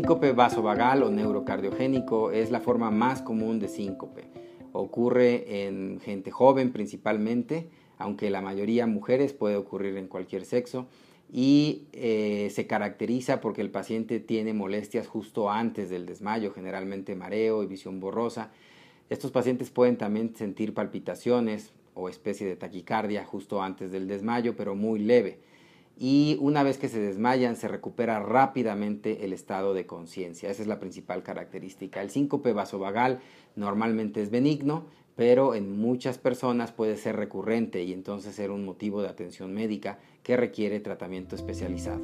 síncope vasovagal o neurocardiogénico es la forma más común de síncope. Ocurre en gente joven principalmente, aunque la mayoría mujeres, puede ocurrir en cualquier sexo, y se caracteriza porque el paciente tiene molestias justo antes del desmayo, generalmente mareo y visión borrosa. Estos pacientes pueden también sentir palpitaciones o especie de taquicardia justo antes del desmayo, pero muy leve. Y una vez que se desmayan, se recupera rápidamente el estado de conciencia. Esa es la principal característica. El síncope vasovagal normalmente es benigno, pero en muchas personas puede ser recurrente y entonces ser un motivo de atención médica que requiere tratamiento especializado.